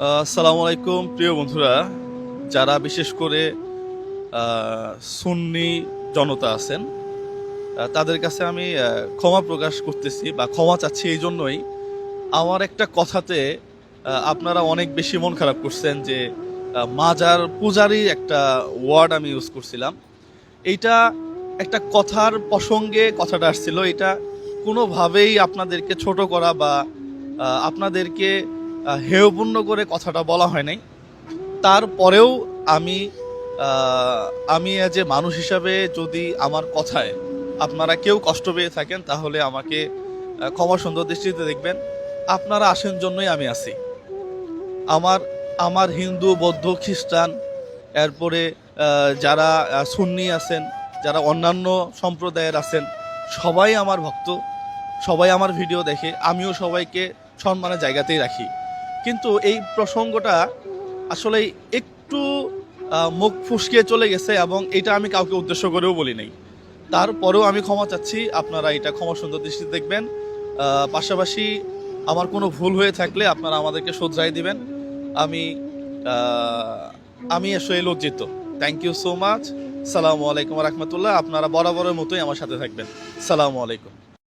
আসসালামু আলাইকুম প্রিয় বন্ধুরা, যারা বিশেষ করে সুন্নি জনতা আছেন, তাদের কাছে আমি ক্ষমা প্রকাশ করতেছি বা ক্ষমা চাচ্ছি। এই জন্যই আমার একটা কথাতে আপনারা অনেক বেশি মন খারাপ করছেন যে মাজার পূজারি একটা ওয়ার্ড আমি ইউজ করছিলাম। এইটা একটা কথার প্রসঙ্গে কথাটা আসছিল। এটা কোনোভাবেই আপনাদেরকে ছোট করা বা আপনাদেরকে হেয়পূর্ণ করে কথাটা বলা হয় নাই। তারপরেও আমি আমি অ্যাজ এ মানুষ হিসাবে যদি আমার কথায় আপনারা কেউ কষ্ট পেয়ে থাকেন, তাহলে আমাকে ক্ষমা সুন্দর দৃষ্টিতে দেখবেন। আপনারা আসেন জন্যই আমি আছি। আমার আমার হিন্দু, বৌদ্ধ, খ্রিস্টান, এরপরে যারা সুন্নি আছেন, যারা অন্যান্য সম্প্রদায়ের আছেন, সবাই আমার ভক্ত, সবাই আমার ভিডিও দেখে। আমিও সবাইকে সম্মানের জায়গাতেই রাখি। কিন্তু এই প্রসঙ্গটা আসলে একটু মুখ ফুসকে চলে গেছে, এবং এটা আমি কাউকে উদ্দেশ্য করেও বলি নাই। তারপরেও আমি ক্ষমা চাচ্ছি, আপনারা এটা ক্ষমা সুন্দর দৃষ্টিতে দেখবেন। পাশাপাশি আমার কোনো ভুল হয়ে থাকলে আপনারা আমাদেরকে শুধরাই দিবেন। আমি আহ, আমি আসলে লজ্জিত। Thank you so much. সালামু আলাইকুম রহমতুল্লাহ। আপনারা বরাবরের মতোই আমার সাথে থাকবেন। সালামু আলাইকুম।